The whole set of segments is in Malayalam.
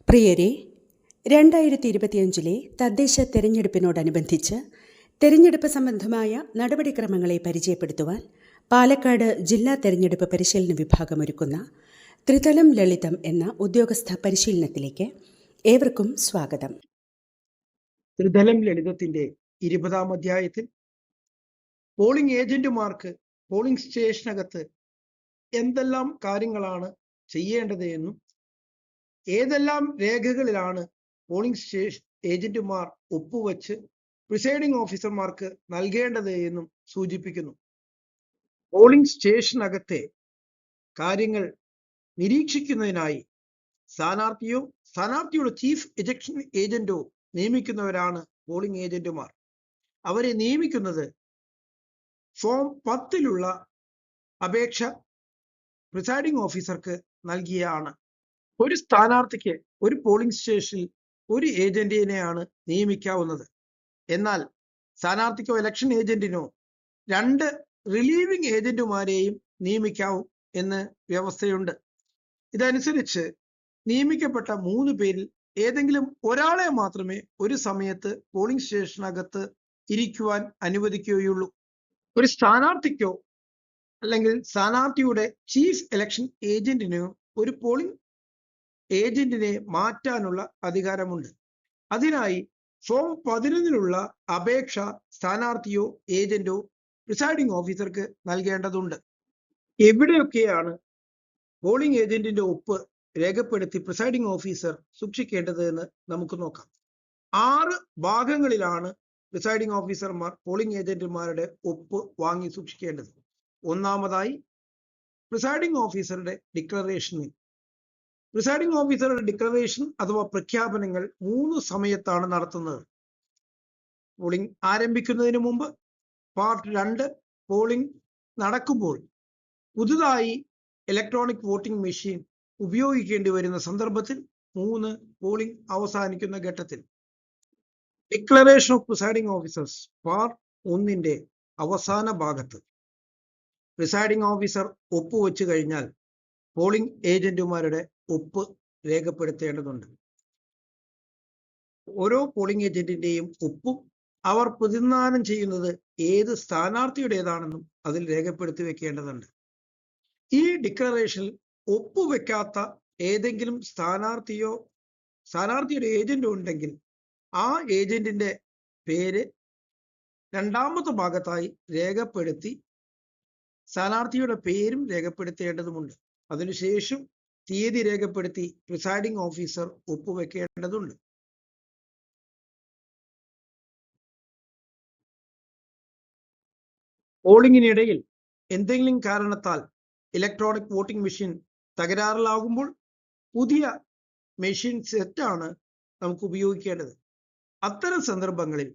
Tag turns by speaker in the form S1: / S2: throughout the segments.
S1: പ്രിയരെ, 2025 തദ്ദേശ തെരഞ്ഞെടുപ്പിനോടനുബന്ധിച്ച് തെരഞ്ഞെടുപ്പ് സംബന്ധമായ നടപടിക്രമങ്ങളെ പരിചയപ്പെടുത്തുവാൻ പാലക്കാട് ജില്ലാ തെരഞ്ഞെടുപ്പ് പരിശീലന വിഭാഗം ഒരുക്കുന്ന ത്രിതലം ലളിതം എന്ന ഉദ്യോഗസ്ഥ പരിശീലനത്തിലേക്ക് ഏവർക്കും സ്വാഗതം.
S2: ത്രിതലം ലളിതത്തിന്റെ 20-ാം അധ്യായത്തിൽ പോളിംഗ് ഏജന്റുമാർക്ക് പോളിംഗ് സ്റ്റേഷനകത്ത് എന്തെല്ലാം കാര്യങ്ങളാണ് ചെയ്യേണ്ടത് എന്നും ഏതെല്ലാം രേഖകളിലാണ് പോളിംഗ് ഏജന്റുമാർ ഒപ്പുവെച്ച് പ്രിസൈഡിംഗ് ഓഫീസർമാർക്ക് നൽകേണ്ടത് എന്നും സൂചിപ്പിക്കുന്നു. പോളിംഗ് സ്റ്റേഷനകത്തെ കാര്യങ്ങൾ നിരീക്ഷിക്കുന്നതിനായി സ്ഥാനാർത്ഥിയുടെ ചീഫ് ഇലക്ഷൻ ഏജന്റോ നിയമിക്കുന്നവരാണ് പോളിംഗ് ഏജന്റുമാർ. അവരെ നിയമിക്കുന്നത് ഫോം 10-ലുള്ള അപേക്ഷ പ്രിസൈഡിംഗ് ഓഫീസർക്ക് നൽകിയാണ്. ഒരു സ്ഥാനാർത്ഥിക്ക് ഒരു പോളിംഗ് സ്റ്റേഷനിൽ ഒരു ഏജന്റിനെയാണ് നിയമിക്കാവുന്നത്. എന്നാൽ സ്ഥാനാർത്ഥിക്കോ ഇലക്ഷൻ ഏജന്റിനോ 2 റിലീവിംഗ് ഏജന്റുമാരെയും നിയമിക്കാവും എന്ന് വ്യവസ്ഥയുണ്ട്. ഇതനുസരിച്ച് നിയമിക്കപ്പെട്ട 3 പേരിൽ ഏതെങ്കിലും ഒരാളെ മാത്രമേ ഒരു സമയത്ത് പോളിംഗ് സ്റ്റേഷനകത്ത് ഇരിക്കുവാൻ അനുവദിക്കുകയുള്ളൂ. ഒരു സ്ഥാനാർത്ഥിക്കോ അല്ലെങ്കിൽ സ്ഥാനാർത്ഥിയുടെ ചീഫ് ഇലക്ഷൻ ഏജന്റിനോ ഒരു പോളിംഗ് ഏജന്റിനെ മാറ്റാനുള്ള അധികാരമുണ്ട്. അതിനായി ഫോം 11-ലുള്ള അപേക്ഷ സ്ഥാനാർത്ഥിയോ ഏജന്റോ പ്രിസൈഡിംഗ് ഓഫീസർക്ക് നൽകേണ്ടതുണ്ട്. എവിടെയൊക്കെയാണ് പോളിംഗ് ഏജന്റിന്റെ ഒപ്പ് രേഖപ്പെടുത്തി പ്രിസൈഡിംഗ് ഓഫീസർ സൂക്ഷിക്കേണ്ടത് എന്ന് നമുക്ക് നോക്കാം. 6 ഭാഗങ്ങളിലാണ് പ്രിസൈഡിംഗ് ഓഫീസർമാർ പോളിംഗ് ഏജന്റുമാരുടെ ഒപ്പ് വാങ്ങി സൂക്ഷിക്കേണ്ടത്. ഒന്നാമതായി, പ്രിസൈഡിംഗ് ഓഫീസറുടെ ഡിക്ലറേഷനിൽ. പ്രിസൈഡിംഗ് ഓഫീസറുടെ ഡിക്ലറേഷൻ അഥവാ പ്രഖ്യാപനങ്ങൾ 3 സമയത്താണ് നടത്തുന്നത്. പോളിംഗ് ആരംഭിക്കുന്നതിന് മുമ്പ്, പാർട്ട് 2 പോളിംഗ് നടക്കുമ്പോൾ, പുതുതായി ഇലക്ട്രോണിക് വോട്ടിംഗ് മെഷീൻ ഉപയോഗിക്കേണ്ടി വരുന്ന സന്ദർഭത്തിൽ, 3 പോളിംഗ് അവസാനിക്കുന്ന ഘട്ടത്തിൽ. Declaration of presiding officers part 1-ന്റെ അവസാന ഭാഗത്ത് പ്രിസൈഡിംഗ് ഓഫീസർ ഒപ്പുവെച്ചു കഴിഞ്ഞാൽ പോളിംഗ് ഏജന്റുമാരുടെ ഒപ്പ് രേഖപ്പെടുത്തേണ്ടതുണ്ട്. ഓരോ പോളിംഗ് ഏജന്റിന്റെയും ഒപ്പും അവർ പ്രതിനിധാനം ചെയ്യുന്നത് ഏത് സ്ഥാനാർത്ഥിയുടേതാണെന്നും അതിൽ രേഖപ്പെടുത്തി വെക്കേണ്ടതുണ്ട്. ഈ ഡിക്ലറേഷനിൽ ഒപ്പുവെക്കാത്ത ഏതെങ്കിലും സ്ഥാനാർത്ഥിയുടെ ഏജന്റോ ഉണ്ടെങ്കിൽ ആ ഏജന്റിന്റെ പേര് 2-ാമത്തെ ഭാഗത്തായി രേഖപ്പെടുത്തി സ്ഥാനാർത്ഥിയുടെ പേരും രേഖപ്പെടുത്തേണ്ടതുണ്ട്. അതിനുശേഷം തീയതി രേഖപ്പെടുത്തി പ്രിസൈഡിംഗ് ഓഫീസർ ഒപ്പുവെക്കേണ്ടതുണ്ട്. പോളിംഗിനിടയിൽ എന്തെങ്കിലും കാരണത്താൽ ഇലക്ട്രോണിക് വോട്ടിംഗ് മെഷീൻ തകരാറിലാകുമ്പോൾ പുതിയ മെഷീൻ സെറ്റാണ് നമുക്ക് ഉപയോഗിക്കേണ്ടത്. അത്തരം സന്ദർഭങ്ങളിൽ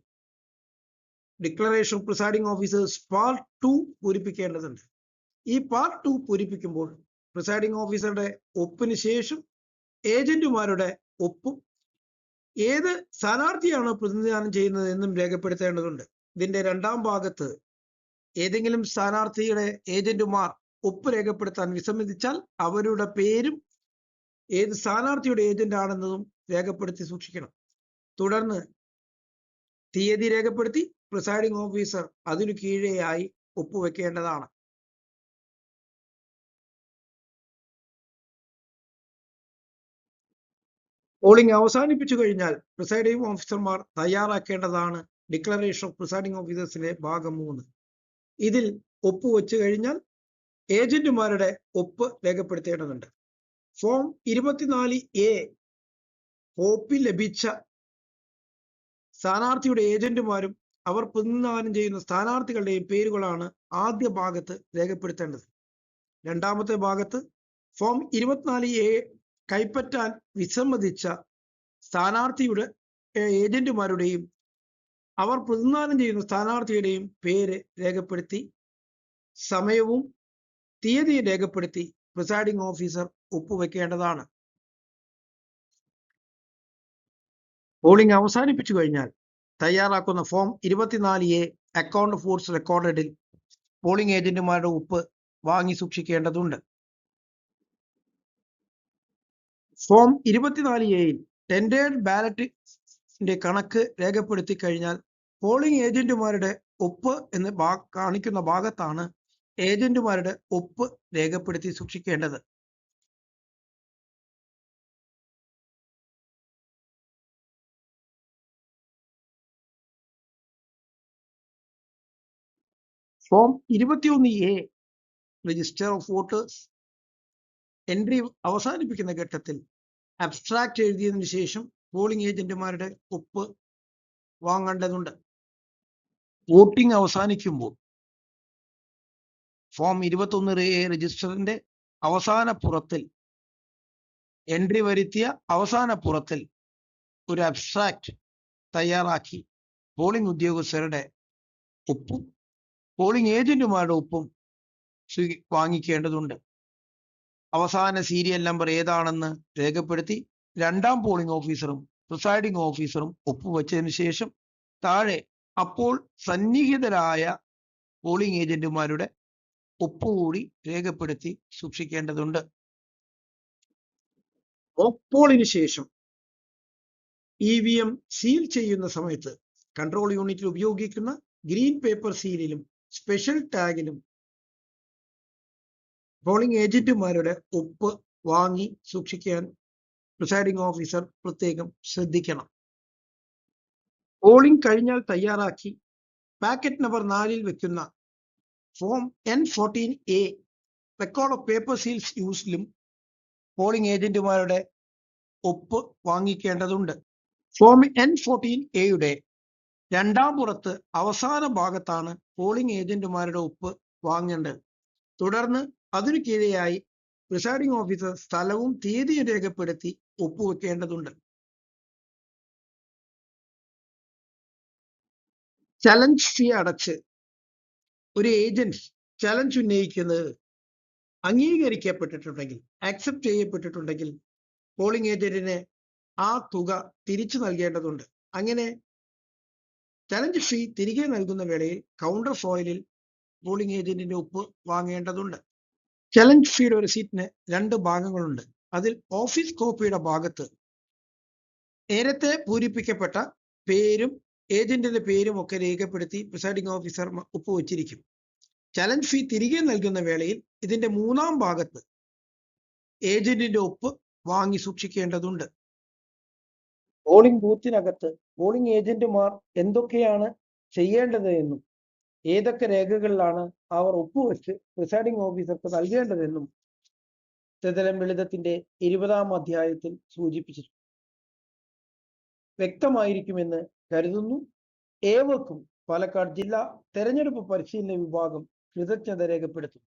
S2: declaration of presiding officers part 2 പൂരിപ്പിക്കേണ്ടതുണ്ട്. ഈ പാർട്ട് 2 പൂരിപ്പിക്കുമ്പോൾ പ്രിസൈഡിംഗ് ഓഫീസറുടെ ഒപ്പിന് ശേഷം ഏജന്റുമാരുടെ ഒപ്പും ഏത് സ്ഥാനാർത്ഥിയാണോ പ്രതിനിധാനം ചെയ്യുന്നത് എന്നും രേഖപ്പെടുത്തേണ്ടതുണ്ട്. ഇതിന്റെ 2-ാം ഭാഗത്ത് ഏതെങ്കിലും സ്ഥാനാർത്ഥിയുടെ ഏജന്റുമാർ ഒപ്പ് രേഖപ്പെടുത്താൻ വിസമ്മതിച്ചാൽ അവരുടെ പേരും ഏത് സ്ഥാനാർത്ഥിയുടെ ഏജന്റ് ആണെന്നതും രേഖപ്പെടുത്തി സൂക്ഷിക്കണം. തുടർന്ന് തീയതി രേഖപ്പെടുത്തി പ്രിസൈഡിംഗ് ഓഫീസർ അതിനു കീഴെയായി ഒപ്പുവെക്കേണ്ടതാണ്. പോളിംഗ് അവസാനിപ്പിച്ചു കഴിഞ്ഞാൽ പ്രിസൈഡിംഗ് ഓഫീസർമാർ തയ്യാറാക്കേണ്ടതാണ് ഡിക്ലറേഷൻ ഓഫ് പ്രിസൈഡിംഗ് ഓഫീസേഴ്സിന്റെ ഭാഗം 3. ഇതിൽ ഒപ്പുവെച്ചു കഴിഞ്ഞാൽ ഏജന്റുമാരുടെ ഒപ്പ് രേഖപ്പെടുത്തേണ്ടതുണ്ട്. ഫോം 24A കോപ്പി ലഭിച്ച സ്ഥാനാർത്ഥിയുടെ ഏജന്റുമാരും അവർ പ്രതിനിധാനം ചെയ്യുന്ന സ്ഥാനാർത്ഥികളുടെയും പേരുകളാണ് ആദ്യ ഭാഗത്ത് രേഖപ്പെടുത്തേണ്ടത്. 2-ാമത്തെ ഭാഗത്ത് ഫോം 24A കൈപ്പറ്റാൻ വിസമ്മതിച്ച സ്ഥാനാർത്ഥിയുടെ ഏജന്റുമാരുടെയും അവർ പ്രതിനിധാനം ചെയ്യുന്ന സ്ഥാനാർത്ഥിയുടെയും പേര് രേഖപ്പെടുത്തി സമയവും തീയതിയും രേഖപ്പെടുത്തി പ്രിസൈഡിംഗ് ഓഫീസർ ഒപ്പുവെക്കേണ്ടതാണ്. പോളിംഗ് അവസാനിപ്പിച്ചു കഴിഞ്ഞാൽ തയ്യാറാക്കുന്ന ഫോം 24A അക്കൗണ്ട് ഫോഴ്സ് റെക്കോർഡഡിൽ പോളിംഗ് ഏജന്റുമാരുടെ ഒപ്പ് വാങ്ങി സൂക്ഷിക്കേണ്ടതുണ്ട്. ഫോം 24A ടെൻഡേർഡ് ബാലറ്റിന്റെ കണക്ക് രേഖപ്പെടുത്തി കഴിഞ്ഞാൽ പോളിംഗ് ഏജന്റുമാരുടെ ഒപ്പ് എന്ന് കാണിക്കുന്ന ഭാഗത്താണ് ഏജന്റുമാരുടെ ഒപ്പ് രേഖപ്പെടുത്തി സൂക്ഷിക്കേണ്ടത്. Form 21A register of voters entry അവസാനിപ്പിക്കുന്ന ഘട്ടത്തിൽ അബ്സ്ട്രാക്ട് എഴുതിയതിനു ശേഷം പോളിംഗ് ഏജന്റുമാരുടെ ഒപ്പ് വാങ്ങേണ്ടതുണ്ട്. വോട്ടിംഗ് അവസാനിക്കുമ്പോൾ ഫോം 21A രജിസ്റ്ററിന്റെ അവസാന പുറത്തിൽ എൻട്രി വരുത്തിയ അവസാന പുറത്തിൽ ഒരു അബ്സ്ട്രാക്ട് തയ്യാറാക്കി പോളിംഗ് ഉദ്യോഗസ്ഥരുടെ ഒപ്പും പോളിംഗ് ഏജന്റുമാരുടെ ഒപ്പും വാങ്ങിക്കേണ്ടതുണ്ട്. അവസാന സീരിയൽ നമ്പർ ഏതാണെന്ന് രേഖപ്പെടുത്തി രണ്ടാം പോളിംഗ് ഓഫീസറും പ്രിസൈഡിംഗ് ഓഫീസറും ഒപ്പുവെച്ചതിന് ശേഷം താഴെ അപ്പോൾ സന്നിഹിതരായ പോളിംഗ് ഏജന്റുമാരുടെ ഒപ്പുകൂടി രേഖപ്പെടുത്തി സൂക്ഷിക്കേണ്ടതുണ്ട്. പോളിന് ശേഷം EVM സീൽ ചെയ്യുന്ന സമയത്ത് കൺട്രോൾ യൂണിറ്റിൽ ഉപയോഗിക്കുന്ന ഗ്രീൻ പേപ്പർ സീലിലും സ്പെഷ്യൽ ടാഗിലും പോളിംഗ് ഏജന്റുമാരുടെ ഒപ്പ് വാങ്ങി സൂക്ഷിക്കാൻ പ്രിസൈഡിംഗ് ഓഫീസർ പ്രത്യേകം ശ്രദ്ധിക്കണം. പോളിംഗ് കഴിഞ്ഞാൽ തയ്യാറാക്കി പാക്കറ്റ് നമ്പർ 4 വെക്കുന്ന form N14A record of paper seals യൂസിലും പോളിംഗ് ഏജന്റുമാരുടെ ഒപ്പ് വാങ്ങിക്കേണ്ടതുണ്ട്. ഫോം N14A രണ്ടാം പുറത്ത് അവസാന ഭാഗത്താണ് പോളിംഗ് ഏജന്റുമാരുടെ ഒപ്പ് വാങ്ങേണ്ടത്. തുടർന്ന് അതിനു കീഴെയായി പ്രിസൈഡിംഗ് ഓഫീസർ സ്ഥലവും തീയതിയും രേഖപ്പെടുത്തി ഒപ്പുവെക്കേണ്ടതുണ്ട്. ചലഞ്ച് ഫീ അടച്ച് ഒരു ഏജന്റ് ചലഞ്ച് ഉന്നയിക്കുന്നത് അംഗീകരിക്കപ്പെട്ടിട്ടുണ്ടെങ്കിൽ, ആക്സെപ്റ്റ് ചെയ്യപ്പെട്ടിട്ടുണ്ടെങ്കിൽ പോളിംഗ് ഏജന്റിന് ആ തുക തിരിച്ചു നൽകേണ്ടതുണ്ട്. അങ്ങനെ ചലഞ്ച് ഫീ തിരികെ നൽകുന്ന വേളയിൽ കൗണ്ടർ ഫോയിലിൽ പോളിംഗ് ഏജന്റിന്റെ ഒപ്പ് വാങ്ങേണ്ടതുണ്ട്. ചലഞ്ച് ഫീയുടെ റെസീറ്റിന് 2 ഭാഗങ്ങളുണ്ട്. അതിൽ ഓഫീസ് കോപ്പിയുടെ ഭാഗത്ത് നേരത്തെ പൂരിപ്പിക്കപ്പെട്ട പേരും ഏജന്റിന്റെ പേരും ഒക്കെ രേഖപ്പെടുത്തി പ്രിസൈഡിംഗ് ഓഫീസർ ഒപ്പുവെച്ചിരിക്കും. ചലഞ്ച് ഫീ തിരികെ നൽകുന്ന വേളയിൽ ഇതിന്റെ 3-ാം ഭാഗത്ത് ഏജന്റിന്റെ ഒപ്പ് വാങ്ങി സൂക്ഷിക്കേണ്ടതുണ്ട്. പോളിംഗ് ബൂത്തിനകത്ത് പോളിംഗ് ഏജന്റുമാർ എന്തൊക്കെയാണ് ചെയ്യേണ്ടത് എന്നും ഏതൊക്കെ രേഖകളിലാണ് അവർ ഒപ്പുവെച്ച് പ്രിസൈഡിംഗ് ഓഫീസർക്ക് നൽകേണ്ടതെന്നും ത്രിതലം ലളിതത്തിന്റെ 20-ാം അധ്യായത്തിൽ സൂചിപ്പിച്ചിട്ടുണ്ട്. വ്യക്തമായിരിക്കുമെന്ന് കരുതുന്നു. ഏവർക്കും പാലക്കാട് ജില്ലാ തെരഞ്ഞെടുപ്പ് പരിശീലന വിഭാഗം കൃതജ്ഞത രേഖപ്പെടുത്തുന്നു.